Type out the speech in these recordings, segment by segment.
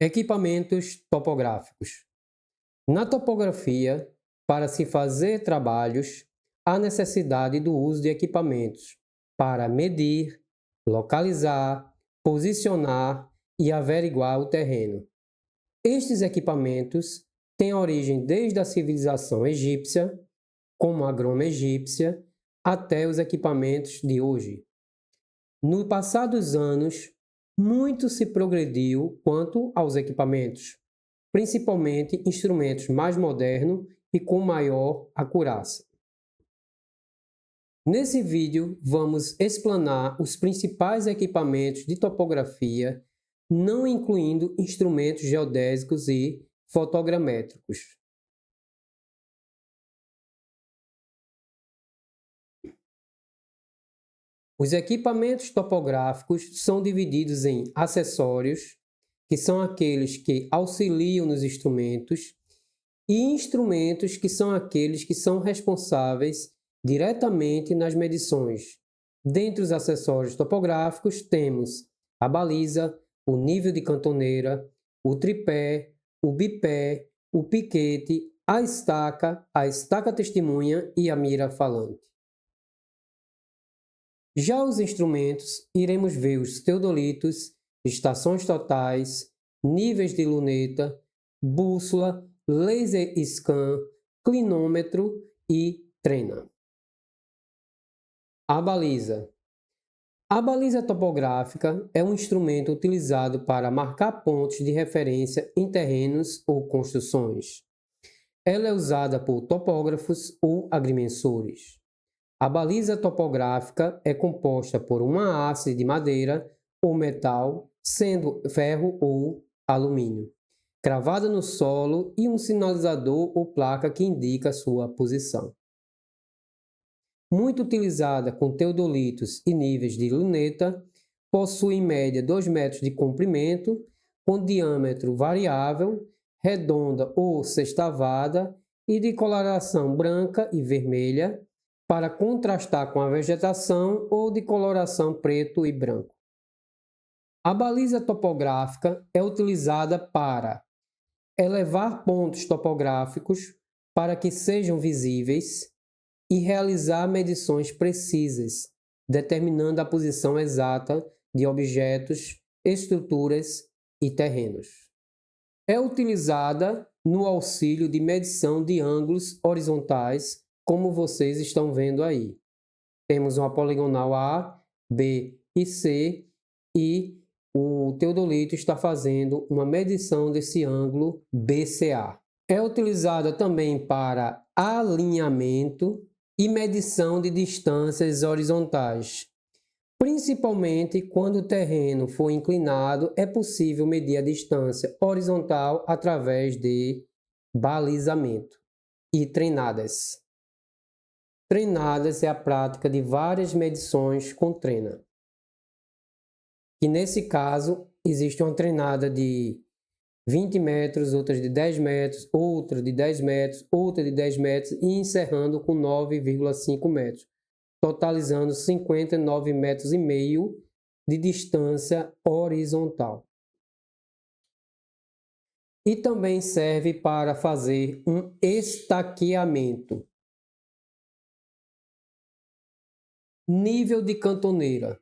Equipamentos topográficos. Na topografia, para se fazer trabalhos, há necessidade do uso de equipamentos para medir, localizar, posicionar e averiguar o terreno. Estes equipamentos têm origem desde a civilização egípcia, como a groma egípcia, até os equipamentos de hoje. No passar dos anos, muito se progrediu quanto aos equipamentos, principalmente instrumentos mais modernos e com maior acurácia. Nesse vídeo, vamos explanar os principais equipamentos de topografia, não incluindo instrumentos geodésicos e fotogramétricos. Os equipamentos topográficos são divididos em acessórios, que são aqueles que auxiliam nos instrumentos, e instrumentos, que são aqueles que são responsáveis diretamente nas medições. Dentre os acessórios topográficos temos a baliza, o nível de cantoneira, o tripé, o bipé, o piquete, a estaca testemunha e a mira falante. Já os instrumentos, iremos ver os teodolitos, estações totais, níveis de luneta, bússola, laser scan, clinômetro e trena. A baliza. A baliza topográfica é um instrumento utilizado para marcar pontos de referência em terrenos ou construções. Ela é usada por topógrafos ou agrimensores. A baliza topográfica é composta por uma haste de madeira ou metal, sendo ferro ou alumínio, cravada no solo e um sinalizador ou placa que indica sua posição. Muito utilizada com teodolitos e níveis de luneta, possui em média 2 metros de comprimento, com diâmetro variável, redonda ou sextavada e de coloração branca e vermelha, para contrastar com a vegetação, ou de coloração preto e branco. A baliza topográfica é utilizada para elevar pontos topográficos para que sejam visíveis e realizar medições precisas, determinando a posição exata de objetos, estruturas e terrenos. É utilizada no auxílio de medição de ângulos horizontais, como vocês estão vendo aí. Temos uma poligonal A, B e C, e o teodolito está fazendo uma medição desse ângulo BCA. É utilizada também para alinhamento e medição de distâncias horizontais. Principalmente quando o terreno for inclinado, é possível medir a distância horizontal através de balizamento e treinadas. Treinadas é a prática de várias medições com trena. E nesse caso, existe uma treinada de 20 metros, outra de 10 metros, outra de 10 metros, outra de 10 metros e encerrando com 9,5 metros, totalizando 59,5 metros de distância horizontal. E também serve para fazer um estaqueamento. Nível de cantoneira.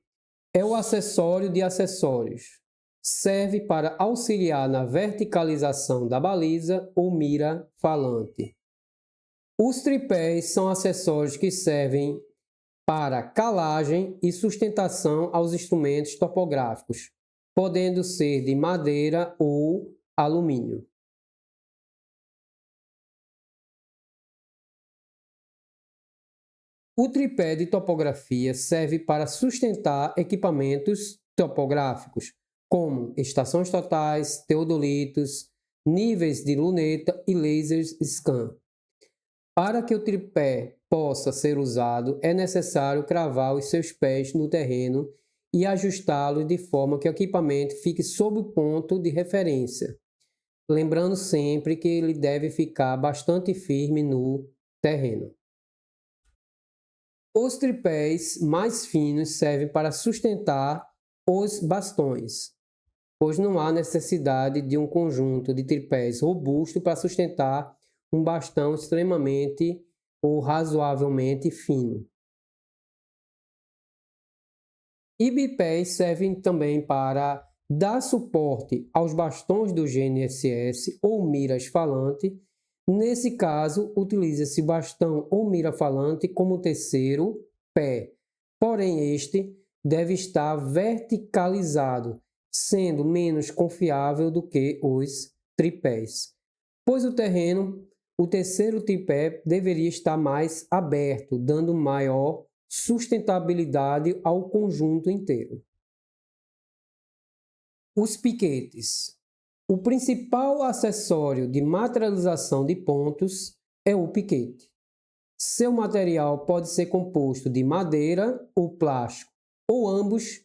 É o acessório de acessórios. Serve para auxiliar na verticalização da baliza ou mira falante. Os tripés são acessórios que servem para calagem e sustentação aos instrumentos topográficos, podendo ser de madeira ou alumínio. O tripé de topografia serve para sustentar equipamentos topográficos, como estações totais, teodolitos, níveis de luneta e lasers scan. Para que o tripé possa ser usado, é necessário cravar os seus pés no terreno e ajustá-los de forma que o equipamento fique sob o ponto de referência. Lembrando sempre que ele deve ficar bastante firme no terreno. Os tripés mais finos servem para sustentar os bastões. pois não há necessidade de um conjunto de tripés robusto para sustentar um bastão extremamente ou razoavelmente fino. E bipés servem também para dar suporte aos bastões do GNSS ou miras falante. Nesse caso, utiliza-se bastão ou mira falante como terceiro pé, porém este deve estar verticalizado, sendo menos confiável do que os tripés, pois o terceiro tripé deveria estar mais aberto, dando maior sustentabilidade ao conjunto inteiro. Os piquetes. O principal acessório de materialização de pontos é o piquete. Seu material pode ser composto de madeira ou plástico, ou ambos,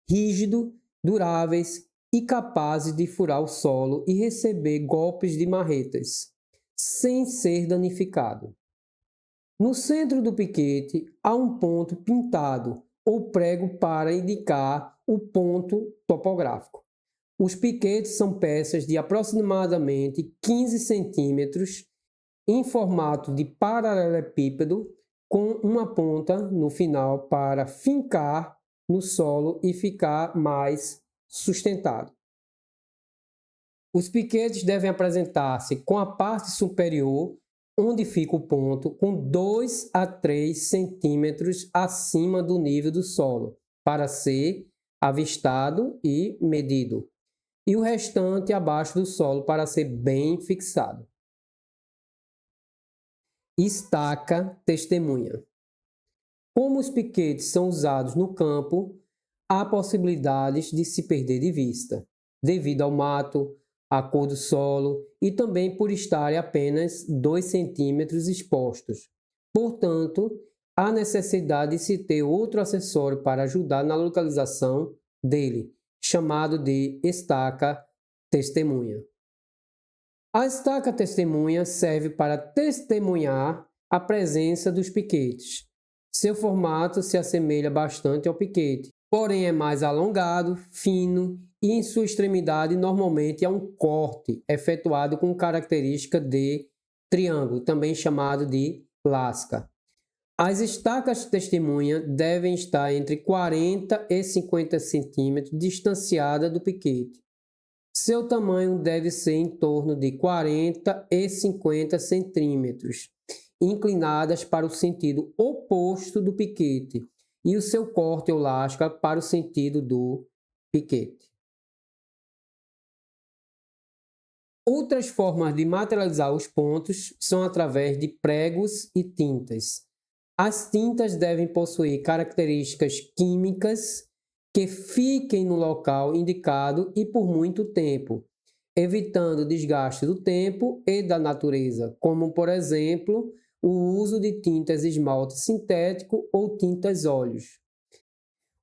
rígido, duráveis e capazes de furar o solo e receber golpes de marretas, sem ser danificado. No centro do piquete há um ponto pintado ou prego para indicar o ponto topográfico. Os piquetes são peças de aproximadamente 15 centímetros em formato de paralelepípedo com uma ponta no final para fincar no solo e ficar mais sustentado. Os piquetes devem apresentar-se com a parte superior, onde fica o ponto, com 2 a 3 centímetros acima do nível do solo, para ser avistado e medido, e o restante abaixo do solo para ser bem fixado. Estaca testemunha. Como os piquetes são usados no campo, há possibilidades de se perder de vista, devido ao mato, à cor do solo e também por estarem apenas 2 centímetros expostos. Portanto, há necessidade de se ter outro acessório para ajudar na localização dele, chamado de estaca testemunha. A estaca testemunha serve para testemunhar a presença dos piquetes. Seu formato se assemelha bastante ao piquete, porém é mais alongado, fino e em sua extremidade normalmente é um corte efetuado com característica de triângulo, também chamado de lasca. As estacas testemunha devem estar entre 40 e 50 centímetros distanciada do piquete. Seu tamanho deve ser em torno de 40 e 50 centímetros, inclinadas para o sentido oposto do piquete, e o seu corte ou lasca para o sentido do piquete. Outras formas de materializar os pontos são através de pregos e tintas. As tintas devem possuir características químicas que fiquem no local indicado e por muito tempo, evitando o desgaste do tempo e da natureza, como, por exemplo, o uso de tintas esmalte sintético ou tintas óleos.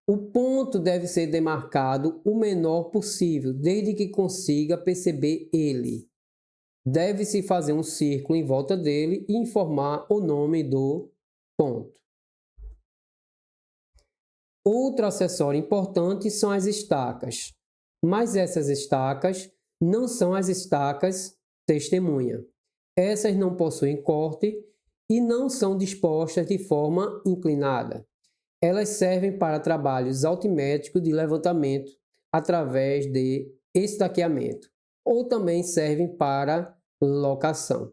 O ponto deve ser demarcado o menor possível, desde que consiga perceber ele. Deve-se fazer um círculo em volta dele e informar o nome do ponto. Outro acessório importante são as estacas, mas essas estacas não são as estacas testemunha. Essas não possuem corte e não são dispostas de forma inclinada. Elas servem para trabalhos altimétricos de levantamento através de estaqueamento, ou também servem para locação.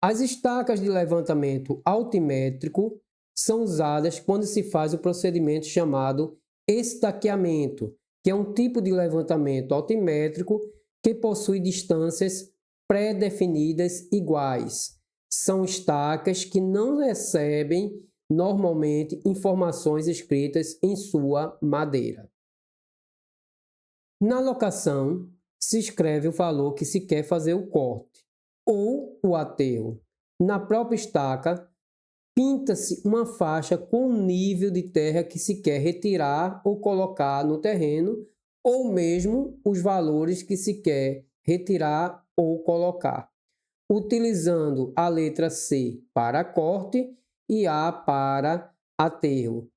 As estacas de levantamento altimétrico são usadas quando se faz o procedimento chamado estaqueamento, que é um tipo de levantamento altimétrico que possui distâncias pré-definidas iguais. São estacas que não recebem normalmente informações escritas em sua madeira. Na locação, se escreve o valor que se quer fazer o corte ou o aterro. Na própria estaca, pinta-se uma faixa com o nível de terra que se quer retirar ou colocar no terreno, ou mesmo os valores que se quer retirar ou colocar, utilizando a letra C para corte e A para aterro.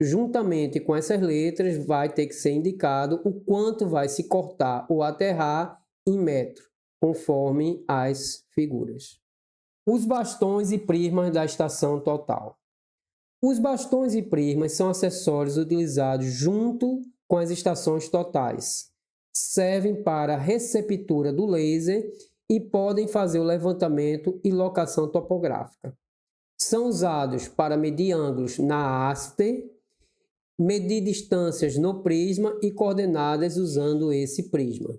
Juntamente com essas letras, vai ter que ser indicado o quanto vai se cortar ou aterrar em metro, conforme as figuras. Os bastões e prismas da estação total. Os bastões e prismas são acessórios utilizados junto com as estações totais. Servem para a receptura do laser e podem fazer o levantamento e locação topográfica. São usados para medir ângulos na haste, medir distâncias no prisma e coordenadas usando esse prisma.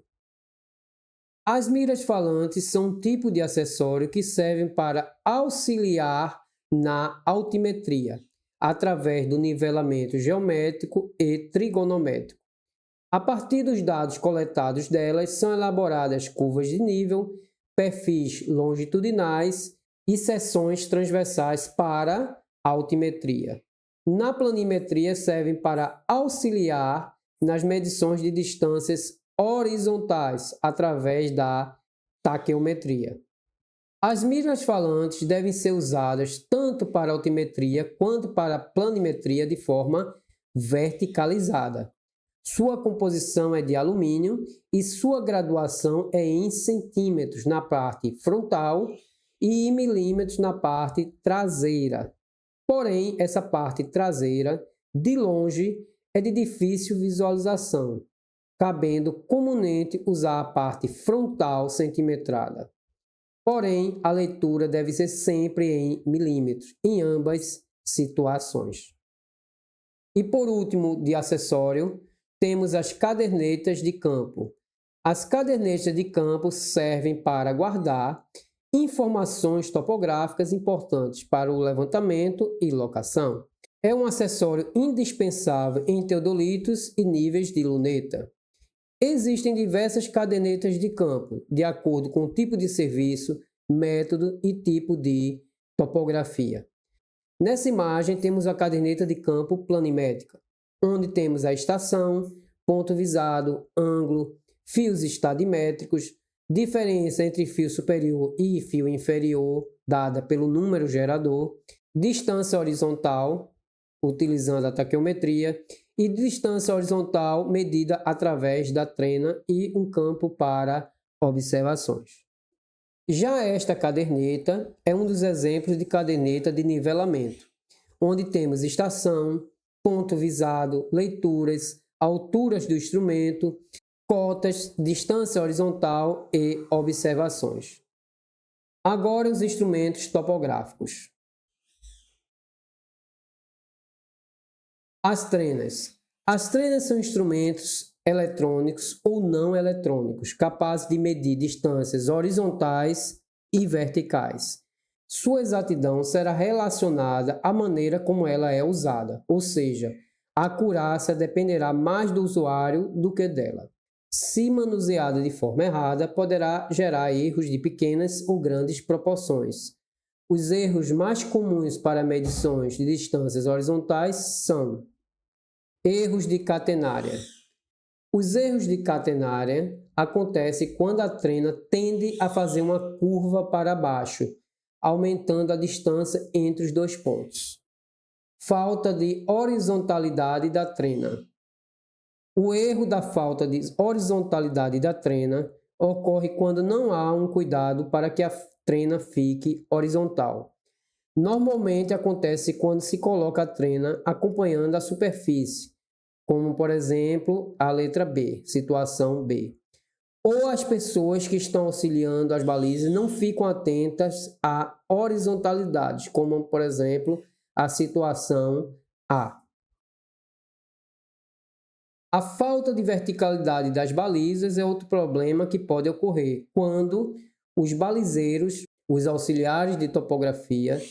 As miras falantes são um tipo de acessório que servem para auxiliar na altimetria, através do nivelamento geométrico e trigonométrico. A partir dos dados coletados delas, são elaboradas curvas de nível, perfis longitudinais e seções transversais para altimetria. Na planimetria, servem para auxiliar nas medições de distâncias horizontais através da taqueometria. As miras falantes devem ser usadas tanto para altimetria quanto para planimetria de forma verticalizada. Sua composição é de alumínio e sua graduação é em centímetros na parte frontal e em milímetros na parte traseira. Porém, essa parte traseira, de longe, é de difícil visualização, cabendo comumente usar a parte frontal centimetrada. Porém, a leitura deve ser sempre em milímetros, em ambas situações. E por último, de acessório, temos as cadernetas de campo. As cadernetas de campo servem para guardar informações topográficas importantes para o levantamento e locação. É um acessório indispensável em teodolitos e níveis de luneta. Existem diversas cadernetas de campo, de acordo com o tipo de serviço, método e tipo de topografia. Nessa imagem temos a caderneta de campo planimétrica, onde temos a estação, ponto visado, ângulo, fios estadimétricos, diferença entre fio superior e fio inferior, dada pelo número gerador, distância horizontal, utilizando a taqueometria, e distância horizontal medida através da trena e um campo para observações. Já esta caderneta é um dos exemplos de caderneta de nivelamento, onde temos estação, ponto visado, leituras, alturas do instrumento, cotas, distância horizontal e observações. Agora os instrumentos topográficos. As trenas. As trenas são instrumentos eletrônicos ou não eletrônicos, capazes de medir distâncias horizontais e verticais. Sua exatidão será relacionada à maneira como ela é usada, ou seja, a acurácia dependerá mais do usuário do que dela. Se manuseada de forma errada, poderá gerar erros de pequenas ou grandes proporções. Os erros mais comuns para medições de distâncias horizontais são erros de catenária. Os erros de catenária acontecem quando a trena tende a fazer uma curva para baixo, aumentando a distância entre os dois pontos. Falta de horizontalidade da trena. O erro da falta de horizontalidade da trena ocorre quando não há um cuidado para que a trena fique horizontal. Normalmente acontece quando se coloca a trena acompanhando a superfície, como por exemplo a letra B, situação B. Ou as pessoas que estão auxiliando as balizas não ficam atentas à horizontalidade, como por exemplo a situação A. A falta de verticalidade das balizas é outro problema que pode ocorrer quando os balizeiros, os auxiliares de topografia,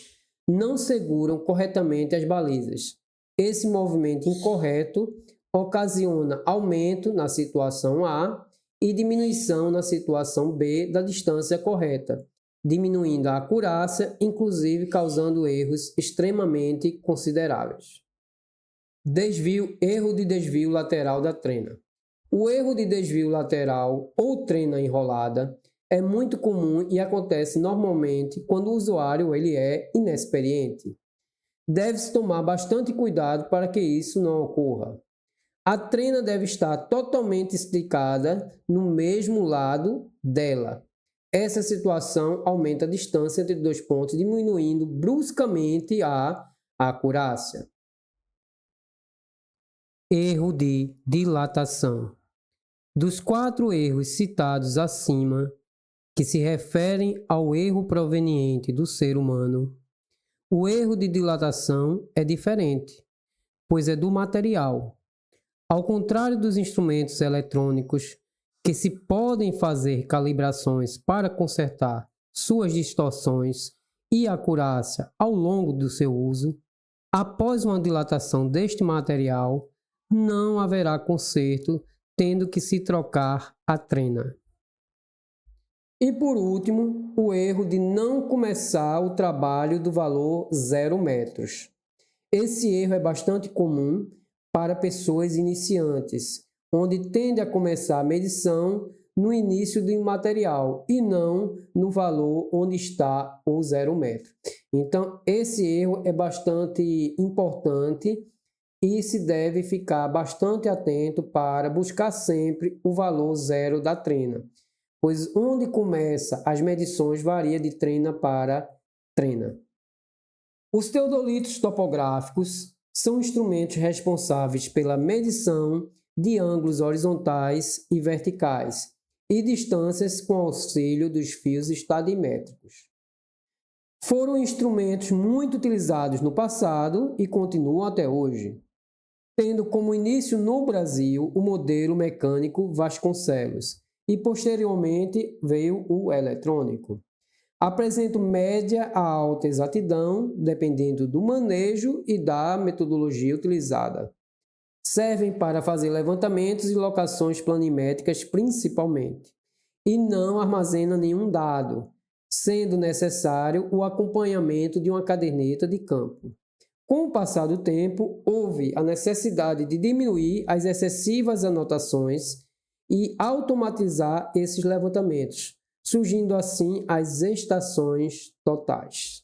não seguram corretamente as balizas. Esse movimento incorreto ocasiona aumento na situação A e diminuição na situação B da distância correta, diminuindo a acurácia, inclusive causando erros extremamente consideráveis. Erro de desvio lateral da trena. O erro de desvio lateral ou trena enrolada é muito comum e acontece normalmente quando o usuário é inexperiente. deve-se tomar bastante cuidado para que isso não ocorra. A trena deve estar totalmente esticada no mesmo lado dela. Essa situação aumenta a distância entre dois pontos, diminuindo bruscamente a acurácia. Erro de dilatação. Dos 4 erros citados acima, que se referem ao erro proveniente do ser humano, o erro de dilatação é diferente, pois é do material. Ao contrário dos instrumentos eletrônicos, que se podem fazer calibrações para consertar suas distorções e acurácia ao longo do seu uso, após uma dilatação deste material, não haverá conserto, tendo que se trocar a trena. E por último, o erro de não começar o trabalho do valor 0 metros. Esse erro é bastante comum para pessoas iniciantes, onde tende a começar a medição no início do material e não no valor onde está o 0 metro. Então, esse erro é bastante importante e se deve ficar bastante atento para buscar sempre o valor 0 da trena, pois onde começa as medições varia de trena para trena. Os teodolitos topográficos são instrumentos responsáveis pela medição de ângulos horizontais e verticais e distâncias com auxílio dos fios estadimétricos. Foram instrumentos muito utilizados no passado e continuam até hoje, tendo como início no Brasil o modelo mecânico Vasconcelos e posteriormente veio o eletrônico. Apresentam média a alta exatidão, dependendo do manejo e da metodologia utilizada. Servem para fazer levantamentos e locações planimétricas principalmente, e não armazenam nenhum dado, sendo necessário o acompanhamento de uma caderneta de campo. Com o passar do tempo, houve a necessidade de diminuir as excessivas anotações e automatizar esses levantamentos, surgindo assim as estações totais.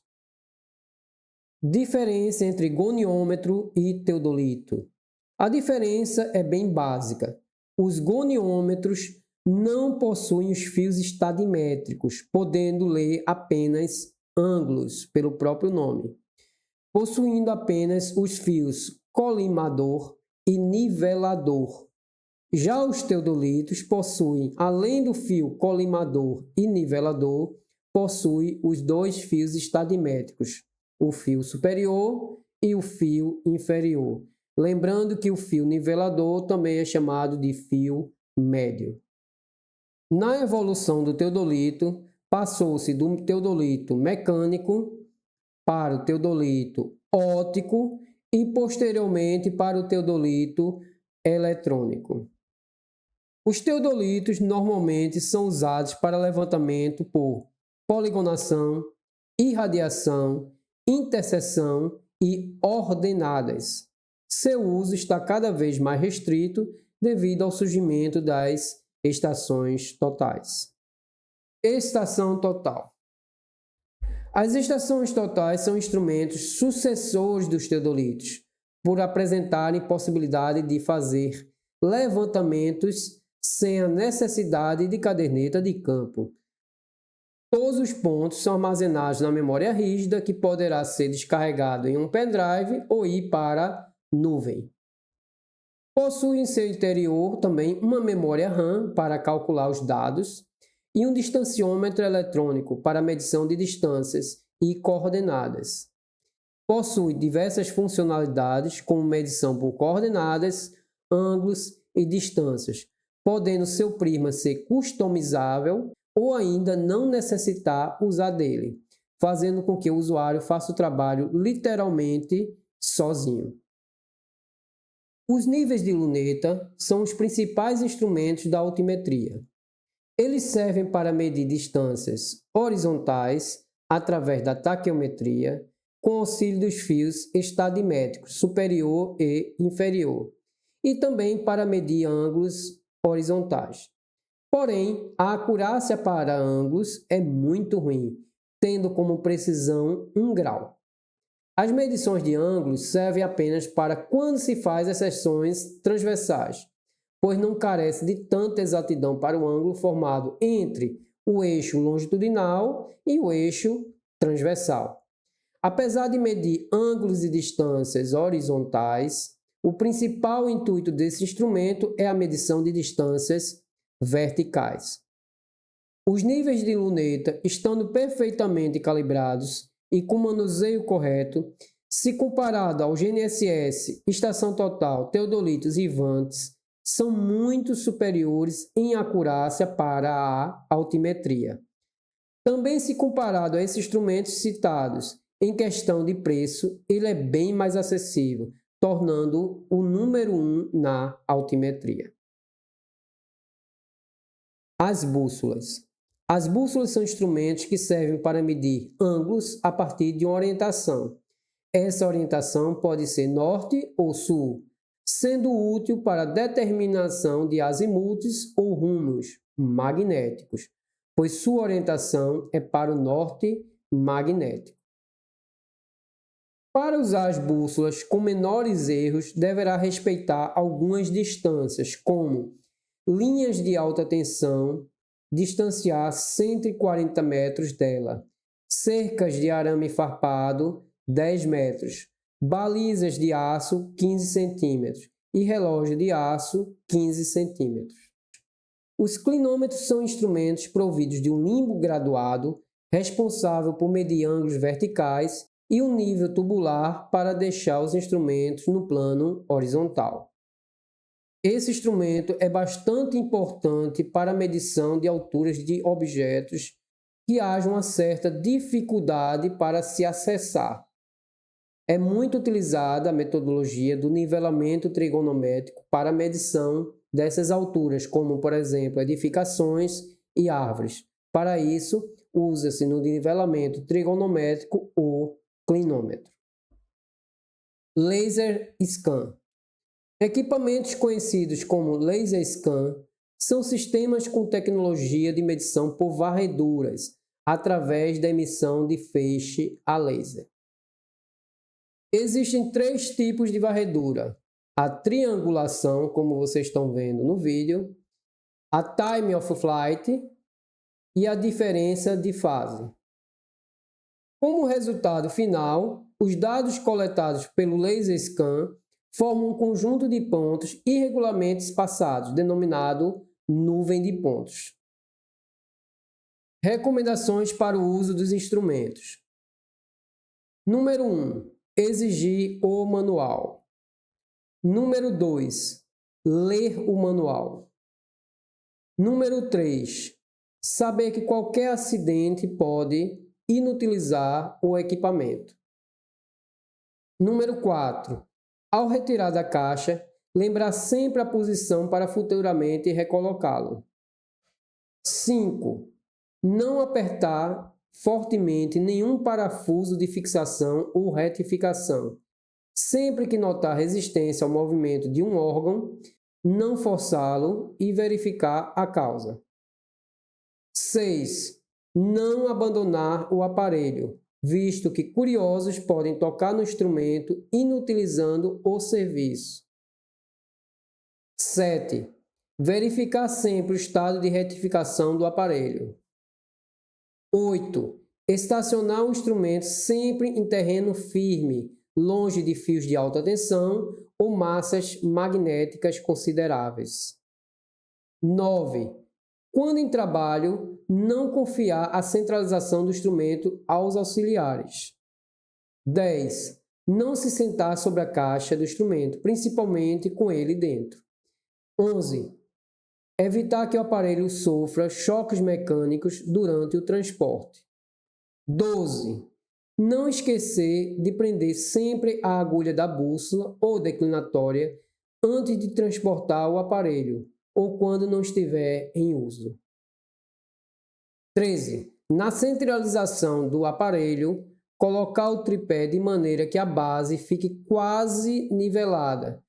Diferença entre goniômetro e teodolito. A diferença é bem básica. Os goniômetros não possuem os fios estadimétricos, podendo ler apenas ângulos, pelo próprio nome, possuindo apenas os fios colimador e nivelador. Já os teodolitos possuem, além do fio colimador e nivelador, possuem os 2 fios estadimétricos, o fio superior e o fio inferior. Lembrando que o fio nivelador também é chamado de fio médio. Na evolução do teodolito, passou-se do teodolito mecânico para o teodolito óptico e posteriormente para o teodolito eletrônico. Os teodolitos normalmente são usados para levantamento por poligonação, irradiação, interseção e ordenadas. Seu uso está cada vez mais restrito devido ao surgimento das estações totais. Estação total. As estações totais são instrumentos sucessores dos teodolitos, por apresentarem possibilidade de fazer levantamentos sem a necessidade de caderneta de campo. Todos os pontos são armazenados na memória rígida, que poderá ser descarregado em um pendrive ou ir para nuvem. Possui em seu interior também uma memória RAM para calcular os dados e um distanciômetro eletrônico para medição de distâncias e coordenadas. Possui diversas funcionalidades, como medição por coordenadas, ângulos e distâncias, podendo seu prisma ser customizável ou ainda não necessitar usar dele, fazendo com que o usuário faça o trabalho literalmente sozinho. Os níveis de luneta são os principais instrumentos da altimetria. Eles servem para medir distâncias horizontais através da taquiometria, com auxílio dos fios estadimétricos superior e inferior, e também para medir ângulos horizontais. Porém, a acurácia para ângulos é muito ruim, tendo como precisão 1 grau. As medições de ângulos servem apenas para quando se faz as seções transversais, pois não carece de tanta exatidão para o ângulo formado entre o eixo longitudinal e o eixo transversal. Apesar de medir ângulos e distâncias horizontais, o principal intuito desse instrumento é a medição de distâncias verticais. Os níveis de luneta, estando perfeitamente calibrados e com manuseio correto, se comparado ao GNSS, Estação Total, Teodolitos e Vantes, são muito superiores em acurácia para a altimetria. Também se comparado a esses instrumentos citados, em questão de preço, ele é bem mais acessível, tornando o número 1 na altimetria. As bússolas. As bússolas são instrumentos que servem para medir ângulos a partir de uma orientação. Essa orientação pode ser norte ou sul, sendo útil para a determinação de azimutes ou rumos magnéticos, pois sua orientação é para o norte magnético. Para usar as bússolas com menores erros, deverá respeitar algumas distâncias, como linhas de alta tensão, distanciar 140 metros dela, cercas de arame farpado, 10 metros, balizas de aço, 15 centímetros e relógio de aço, 15 centímetros. Os clinômetros são instrumentos providos de um limbo graduado, responsável por medir ângulos verticais e um nível tubular para deixar os instrumentos no plano horizontal. Esse instrumento é bastante importante para a medição de alturas de objetos que haja uma certa dificuldade para se acessar. É muito utilizada a metodologia do nivelamento trigonométrico para a medição dessas alturas, como, por exemplo, edificações e árvores. Para isso, usa-se no nivelamento trigonométrico o clinômetro. Laser Scan. Equipamentos conhecidos como Laser Scan são sistemas com tecnologia de medição por varreduras, através da emissão de feixe a laser. Existem 3 tipos de varredura: a triangulação, como vocês estão vendo no vídeo, a time of flight e a diferença de fase. Como resultado final, os dados coletados pelo Laser Scan formam um conjunto de pontos irregularmente espaçados, denominado nuvem de pontos. Recomendações para o uso dos instrumentos. Número 1. Exigir o manual. Número 2. Ler o manual. Número 3. Saber que qualquer acidente pode inutilizar o equipamento. Número 4. Ao retirar da caixa, lembrar sempre a posição para futuramente recolocá-lo. 5. Não apertar fortemente nenhum parafuso de fixação ou retificação. Sempre que notar resistência ao movimento de um órgão, não forçá-lo e verificar a causa. 6. Não abandonar o aparelho, visto que curiosos podem tocar no instrumento inutilizando o serviço. 7. Verificar sempre o estado de retificação do aparelho. 8. Estacionar o instrumento sempre em terreno firme, longe de fios de alta tensão ou massas magnéticas consideráveis. 9. Quando em trabalho, não confiar a centralização do instrumento aos auxiliares. 10. Não se sentar sobre a caixa do instrumento, principalmente com ele dentro. 11. Evitar que o aparelho sofra choques mecânicos durante o transporte. 12. Não esquecer de prender sempre a agulha da bússola ou declinatória antes de transportar o aparelho ou quando não estiver em uso. 13. Na centralização do aparelho, colocar o tripé de maneira que a base fique quase nivelada,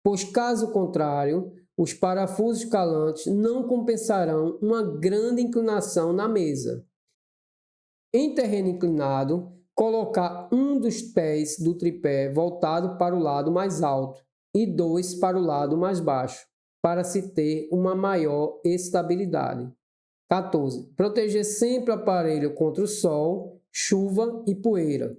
pois caso contrário, os parafusos calantes não compensarão uma grande inclinação na mesa. Em terreno inclinado, colocar um dos pés do tripé voltado para o lado mais alto e 2 para o lado mais baixo, para se ter uma maior estabilidade. 14. Proteger sempre o aparelho contra o sol, chuva e poeira.